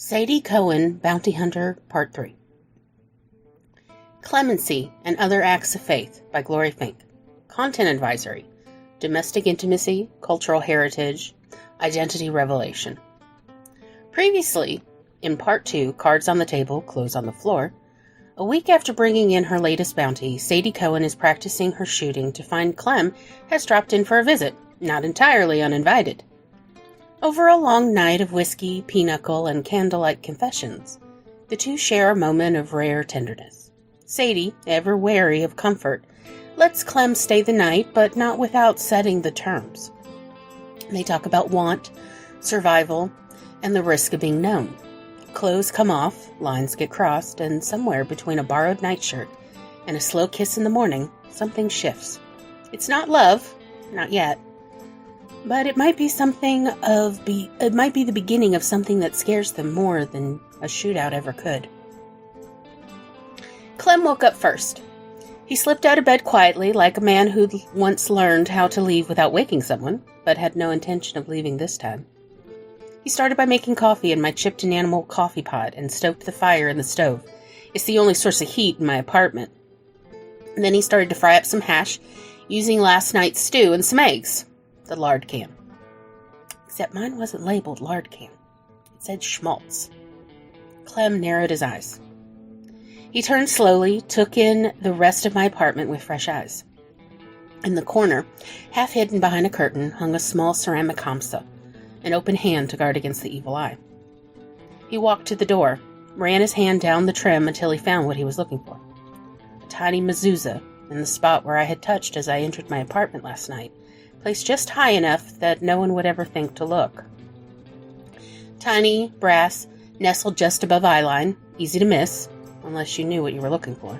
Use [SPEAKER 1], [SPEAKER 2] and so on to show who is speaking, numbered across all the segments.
[SPEAKER 1] Sadie Cohen, Bounty Hunter, Part 3. Clemency and Other Acts of Faith by Glory Fink. Content Advisory. Domestic Intimacy, Cultural Heritage, Identity Revelation. Previously, in Part 2, Cards on the Table, Clothes on the Floor, a week after bringing in her latest bounty, Sadie Cohen is practicing her shooting to find Clem has dropped in for a visit, not entirely uninvited. Over a long night of whiskey, pinochle, and candlelight confessions, the two share a moment of rare tenderness. Sadie, ever wary of comfort, lets Clem stay the night, but not without setting the terms. They talk about want, survival, and the risk of being known. Clothes come off, lines get crossed, and somewhere between a borrowed nightshirt and a slow kiss in the morning, something shifts. It's not love, not yet. But it might be it might be the beginning of something that scares them more than a shootout ever could. Clem woke up first. He slipped out of bed quietly, like a man who'd once learned how to leave without waking someone, but had no intention of leaving this time. He started by making coffee in my chipped enamel coffee pot and stoked the fire in the stove. It's the only source of heat in my apartment. And then he started to fry up some hash, using last night's stew and some eggs. The lard can. Except mine wasn't labeled lard can. It said schmaltz. Clem narrowed his eyes. He turned slowly, took in the rest of my apartment with fresh eyes. In the corner, half hidden behind a curtain, hung a small ceramic hamsa, an open hand to guard against the evil eye. He walked to the door, ran his hand down the trim until he found what he was looking for. A tiny mezuzah in the spot where I had touched as I entered my apartment last night, placed just high enough that no one would ever think to look. Tiny, brass, nestled just above eyeline, easy to miss, unless you knew what you were looking for.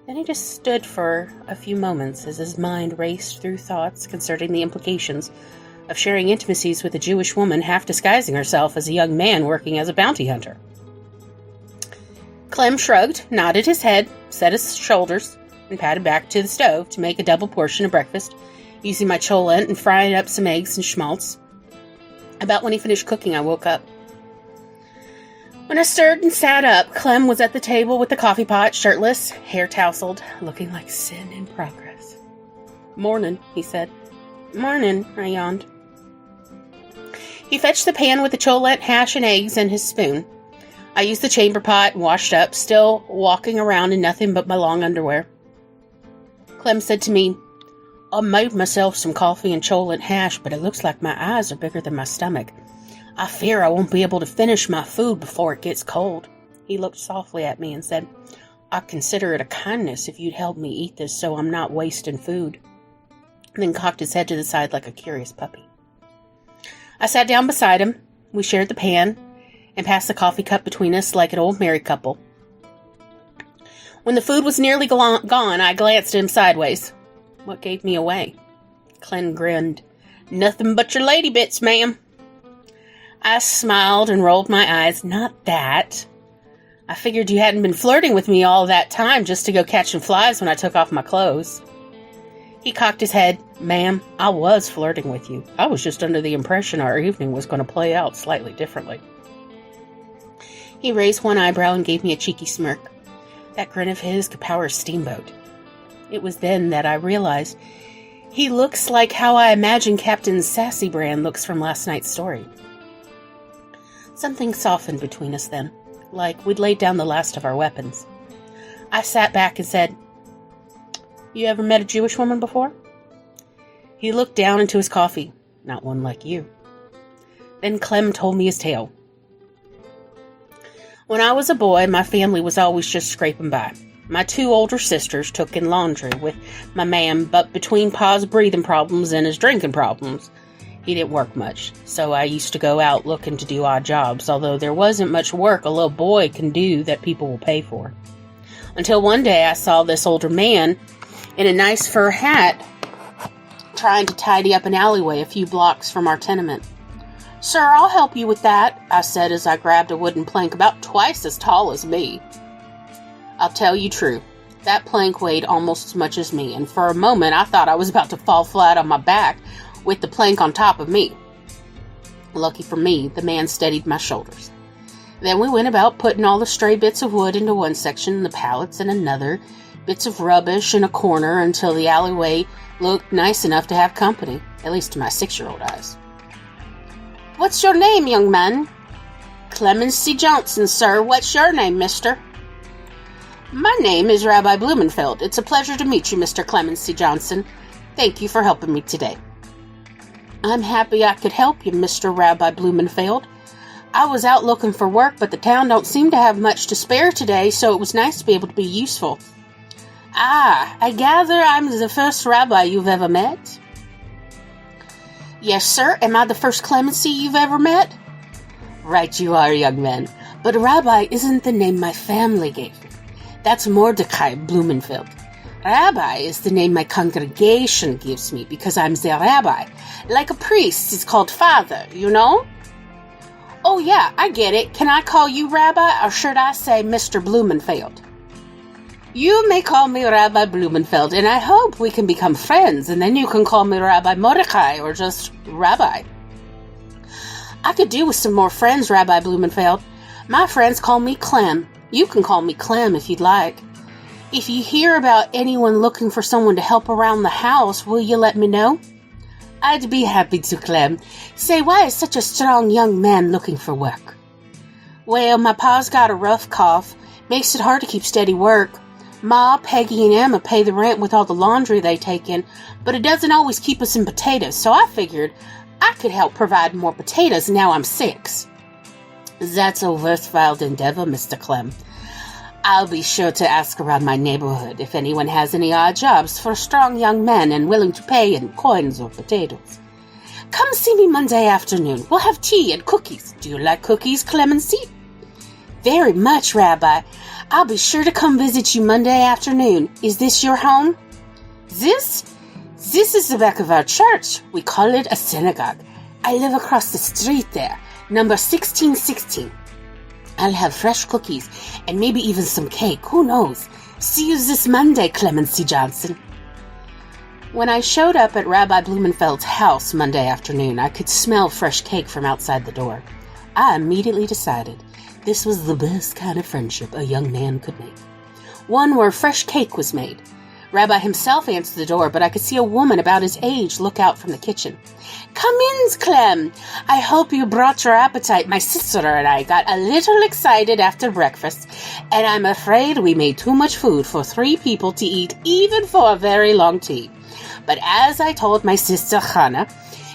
[SPEAKER 1] Then he just stood for a few moments as his mind raced through thoughts concerning the implications of sharing intimacies with a Jewish woman half disguising herself as a young man working as a bounty hunter. Clem shrugged, nodded his head, set his shoulders, and padded back to the stove to make a double portion of breakfast, using my cholent and frying up some eggs and schmaltz. About when he finished cooking, I woke up. When I stirred and sat up, Clem was at the table with the coffee pot, shirtless, hair tousled, looking like sin in progress. "Mornin'," he said. "Mornin'," I yawned. He fetched the pan with the cholent, hash, and eggs and his spoon. I used the chamber pot and washed up, still walking around in nothing but my long underwear. Clem said to me, "I made myself some coffee and cholent hash, but it looks like my eyes are bigger than my stomach. I fear I won't be able to finish my food before it gets cold." He looked softly at me and said, "I'd consider it a kindness if you'd help me eat this so I'm not wasting food," and then cocked his head to the side like a curious puppy. I sat down beside him. We shared the pan and passed the coffee cup between us like an old married couple. When the food was nearly gone, I glanced at him sideways. What gave me away? Clem grinned. "Nothing but your lady bits, ma'am." I smiled and rolled my eyes. "Not that. I figured you hadn't been flirting with me all that time just to go catching flies when I took off my clothes." He cocked his head. "Ma'am, I was flirting with you. I was just under the impression our evening was going to play out slightly differently." He raised one eyebrow and gave me a cheeky smirk. That grin of his could power a steamboat. It was then that I realized he looks like how I imagine Captain Sassy Brand looks from last night's story. Something softened between us then, like we'd laid down the last of our weapons. I sat back and said, "You ever met a Jewish woman before?" He looked down into his coffee. "Not one like you." Then Clem told me his tale. When I was a boy, my family was always just scraping by. My two older sisters took in laundry with my man, but between Pa's breathing problems and his drinking problems, he didn't work much. So I used to go out looking to do odd jobs, although there wasn't much work a little boy can do that people will pay for. Until one day I saw this older man in a nice fur hat trying to tidy up an alleyway a few blocks from our tenement. "Sir, I'll help you with that," I said as I grabbed a wooden plank about twice as tall as me. I'll tell you true, that plank weighed almost as much as me, and for a moment I thought I was about to fall flat on my back with the plank on top of me. Lucky for me, the man steadied my shoulders. Then we went about putting all the stray bits of wood into one section and the pallets in another, bits of rubbish in a corner until the alleyway looked nice enough to have company, at least to my 6-year-old eyes. "What's your name, young man?" "Clemency Johnson, sir. What's your name, mister?" "My name is Rabbi Blumenfeld. It's a pleasure to meet you, Mr. Clemency Johnson. Thank you for helping me today." "I'm happy I could help you, Mr. Rabbi Blumenfeld. I was out looking for work, but the town don't seem to have much to spare today, so it was nice to be able to be useful." "Ah, I gather I'm the first rabbi you've ever met?" "Yes, sir. Am I the first Clemency you've ever met?" "Right you are, young man. But rabbi isn't the name my family gave me. That's Mordecai Blumenfeld. Rabbi is the name my congregation gives me because I'm the rabbi. Like a priest is called father, you know?" "Oh, yeah, I get it. Can I call you Rabbi, or should I say Mr. Blumenfeld?" "You may call me Rabbi Blumenfeld, and I hope we can become friends, and then you can call me Rabbi Mordecai, or just Rabbi." "I could do with some more friends, Rabbi Blumenfeld. My friends call me Clem. You can call me Clem if you'd like. If you hear about anyone looking for someone to help around the house, will you let me know?" "I'd be happy to, Clem. Say, why is such a strong young man looking for work?" "Well, my pa's got a rough cough. Makes it hard to keep steady work. Ma, Peggy, and Emma pay the rent with all the laundry they take in, but it doesn't always keep us in potatoes, so I figured I could help provide more potatoes now I'm 6. "That's a worthwhile endeavor, Mr. Clem. I'll be sure to ask around my neighborhood if anyone has any odd jobs for strong young men and willing to pay in coins or potatoes. Come see me Monday afternoon. We'll have tea and cookies. Do you like cookies, Clemency?" "Very much, Rabbi. I'll be sure to come visit you Monday afternoon. Is this your home?" This is the back of our church. We call it a synagogue. I live across the street there, number 1616. I'll have fresh cookies and maybe even some cake. Who knows? See you this Monday, Clemency Johnson." When I showed up at Rabbi Blumenfeld's house Monday afternoon, I could smell fresh cake from outside the door. I immediately decided this was the best kind of friendship a young man could make. One where fresh cake was made. Rabbi himself answered the door, but I could see a woman about his age look out from the kitchen. "Come in, Clem. I hope you brought your appetite. My sister and I got a little excited after breakfast, and I'm afraid we made too much food for 3 people to eat, even for a very long tea. But as I told my sister Hannah,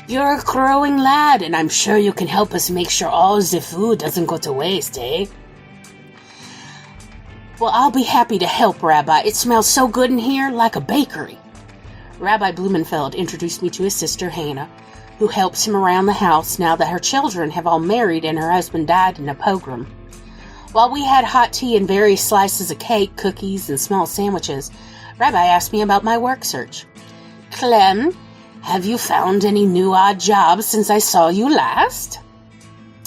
[SPEAKER 1] you're a growing lad, and I'm sure you can help us make sure all the food doesn't go to waste, eh?" "Well, I'll be happy to help, Rabbi. It smells so good in here, like a bakery." Rabbi Blumenfeld introduced me to his sister Hannah, who helps him around the house now that her children have all married and her husband died in a pogrom. While we had hot tea and various slices of cake, cookies, and small sandwiches, Rabbi asked me about my work search. "Clem, have you found any new odd jobs since I saw you last?"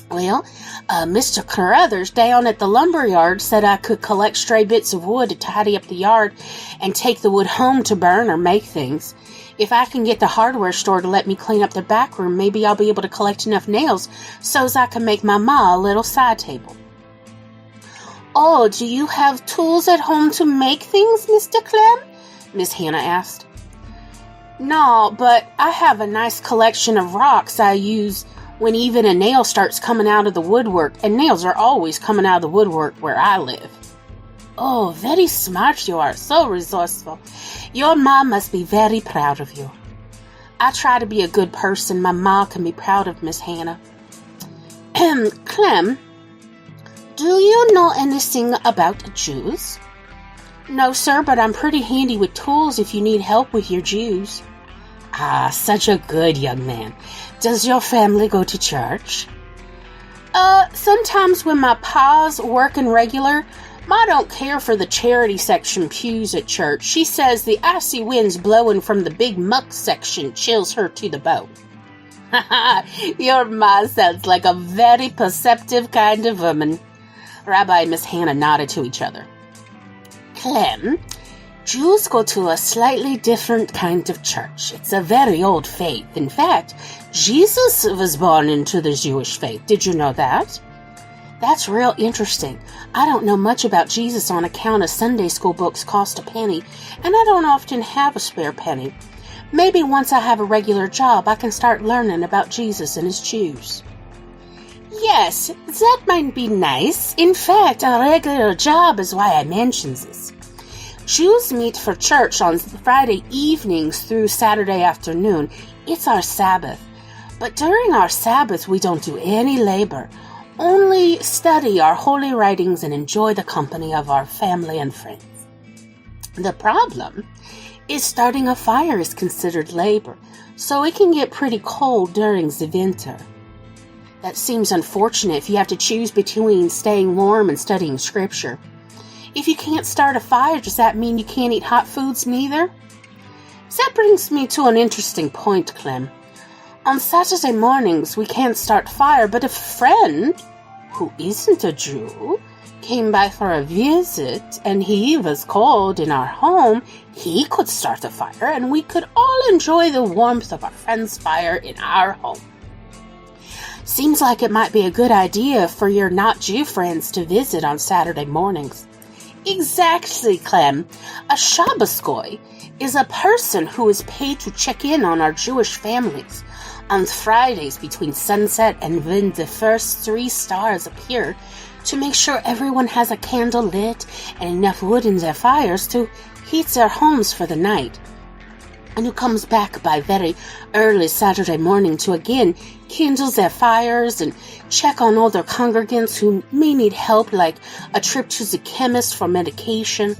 [SPEAKER 1] "Well, Mr. Carruthers down at the lumber yard said I could collect stray bits of wood to tidy up the yard and take the wood home to burn or make things. If I can get the hardware store to let me clean up the back room, maybe I'll be able to collect enough nails so's I can make my ma a little side table." "Oh, do you have tools at home to make things, Mr. Clem?" Miss Hannah asked. "No, but I have a nice collection of rocks I use when even a nail starts coming out of the woodwork, and nails are always coming out of the woodwork where I live." "Oh, very smart you are, so resourceful. Your mom must be very proud of you." "I try to be a good person my ma can be proud of, Miss Hannah." "Clem, do you know anything about Jews?" "No, sir, but I'm pretty handy with tools if you need help with your Jews." "Ah, such a good young man. Does your family go to church?" Sometimes when my pa's working regular, Ma don't care for the charity section pews at church. She says the icy winds blowing from the big muck section chills her to the bone." "Your ma sounds like a very perceptive kind of woman." Rabbi and Miss Hannah nodded to each other. "Clem, Jews go to a slightly different kind of church. It's a very old faith. In fact, Jesus was born into the Jewish faith. Did you know that?" That's real interesting. I don't know much about Jesus on account of Sunday school books cost a penny, and I don't often have a spare penny. Maybe once I have a regular job, I can start learning about Jesus and his Jews. Yes, that might be nice. In fact, a regular job is why I mention this. Jews meet for church on Friday evenings through Saturday afternoon. It's our Sabbath. But during our Sabbath, we don't do any labor. Only study our holy writings and enjoy the company of our family and friends. The problem is starting a fire is considered labor, so it can get pretty cold during the winter. That seems unfortunate if you have to choose between staying warm and studying scripture. If you can't start a fire, does that mean you can't eat hot foods neither? That brings me to an interesting point, Clem. On Saturday mornings, we can't start fire, but if a friend, who isn't a Jew, came by for a visit and he was cold in our home, he could start a fire and we could all enjoy the warmth of our friend's fire in our home. Seems like it might be a good idea for your not-Jew friends to visit on Saturday mornings. Exactly, Clem. A Shabbos goy is a person who is paid to check in on our Jewish families on Fridays between sunset and when the first 3 stars appear to make sure everyone has a candle lit and enough wood in their fires to heat their homes for the night, and who comes back by very early Saturday morning to again kindle their fires and check on all their congregants who may need help, like a trip to the chemist for medication.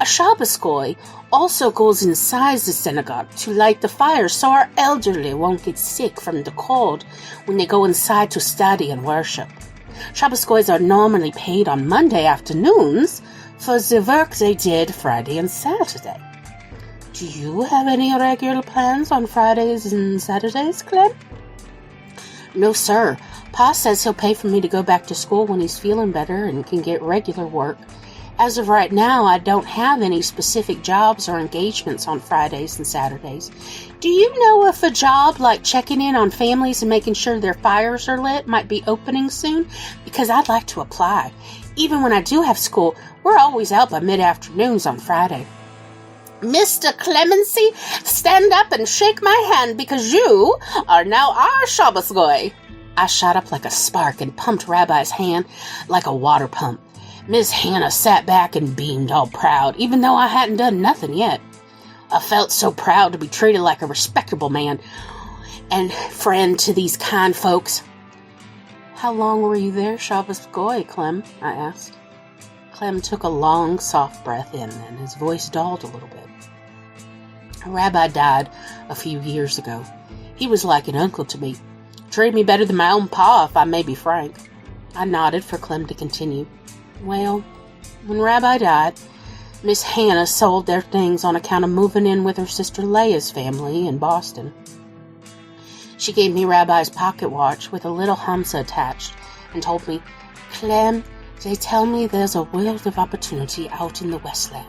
[SPEAKER 1] A Shabbos goy also goes inside the synagogue to light the fire so our elderly won't get sick from the cold when they go inside to study and worship. Shabbos goys are normally paid on Monday afternoons for the work they did Friday and Saturday. Do you have any regular plans on Fridays and Saturdays, Clem? No, sir. Pa says he'll pay for me to go back to school when he's feeling better and can get regular work. As of right now, I don't have any specific jobs or engagements on Fridays and Saturdays. Do you know if a job like checking in on families and making sure their fires are lit might be opening soon? Because I'd like to apply. Even when I do have school, we're always out by mid-afternoons on Friday. Mr. Clemency, stand up and shake my hand because you are now our Shabbos goy. I shot up like a spark and pumped Rabbi's hand like a water pump. Miss Hannah sat back and beamed all proud, even though I hadn't done nothing yet. I felt so proud to be treated like a respectable man and friend to these kind folks. How long were you there, Shabbos goy, Clem? I asked. Clem took a long, soft breath in, and his voice dulled a little bit. A rabbi died a few years ago. He was like an uncle to me. Treated me better than my own pa, if I may be frank. I nodded for Clem to continue. Well, when Rabbi died, Miss Hannah sold their things on account of moving in with her sister Leah's family in Boston. She gave me Rabbi's pocket watch with a little hamsa attached and told me, Clem, they tell me there's a world of opportunity out in the Westland.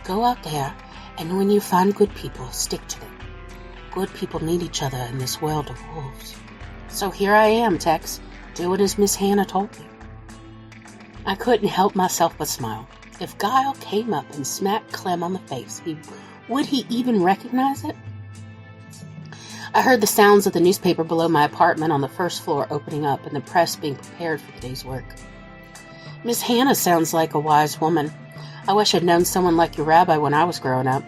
[SPEAKER 1] Go out there, and when you find good people, stick to them. Good people need each other in this world of wolves. So here I am, Tex, doing as Miss Hannah told me. I couldn't help myself but smile. If Guile came up and smacked Clem on the face, would he even recognize it? I heard the sounds of the newspaper below my apartment on the first floor opening up and the press being prepared for the day's work. Miss Hannah sounds like a wise woman. I wish I'd known someone like your rabbi when I was growing up.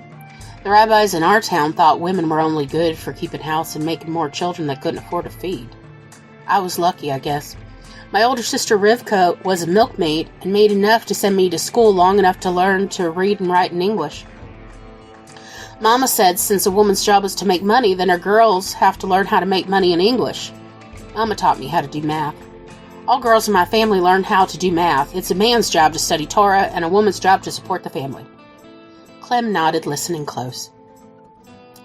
[SPEAKER 1] The rabbis in our town thought women were only good for keeping house and making more children they couldn't afford to feed. I was lucky, I guess. My older sister Rivka was a milkmaid and made enough to send me to school long enough to learn to read and write in English. Mama said since a woman's job is to make money, then her girls have to learn how to make money in English. Mama taught me how to do math. All girls in my family learned how to do math. It's a man's job to study Torah and a woman's job to support the family. Clem nodded, listening close.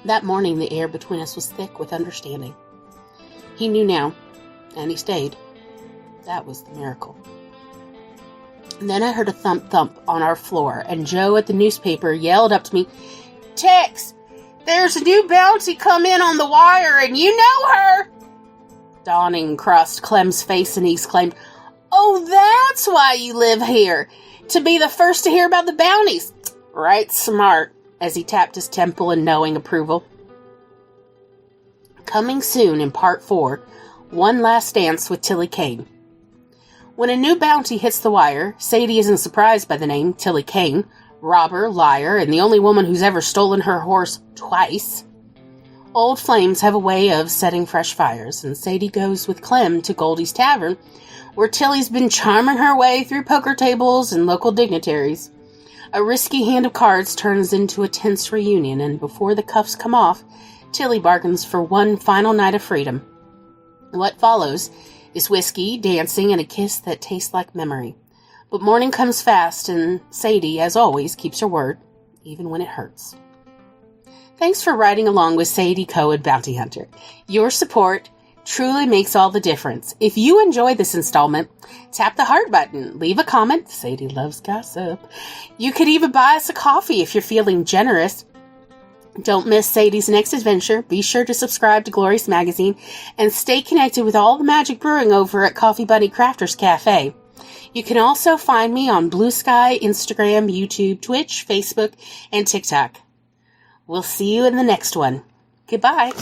[SPEAKER 1] That morning the air between us was thick with understanding. He knew now, and he stayed. That was the miracle. And then I heard a thump-thump on our floor, and Joe at the newspaper yelled up to me, Tex, there's a new bounty come in on the wire, and you know her! Dawning crossed Clem's face, and he exclaimed, Oh, that's why you live here. To be the first to hear about the bounties. Right smart, as he tapped his temple in knowing approval. Coming soon in part 4, One Last Dance with Tilly Kane. When a new bounty hits the wire, Sadie isn't surprised by the name Tilly Kane, robber, liar, and the only woman who's ever stolen her horse twice. Old flames have a way of setting fresh fires, and Sadie goes with Clem to Goldie's Tavern, where Tilly's been charming her way through poker tables and local dignitaries. A risky hand of cards turns into a tense reunion, and before the cuffs come off, Tilly bargains for one final night of freedom. What follows is whiskey, dancing, and a kiss that tastes like memory. But morning comes fast, and Sadie, as always, keeps her word, even when it hurts. Thanks for riding along with Sadie Cohen, Bounty Hunter. Your support truly makes all the difference. If you enjoy this installment, tap the heart button, leave a comment. Sadie loves gossip. You could even buy us a coffee if you're feeling generous. Don't miss Sadie's next adventure. Be sure to subscribe to Glorious Magazine and stay connected with all the magic brewing over at Coffee Bunny Crafters Cafe. You can also find me on Blue Sky, Instagram, YouTube, Twitch, Facebook, and TikTok. We'll see you in the next one. Goodbye.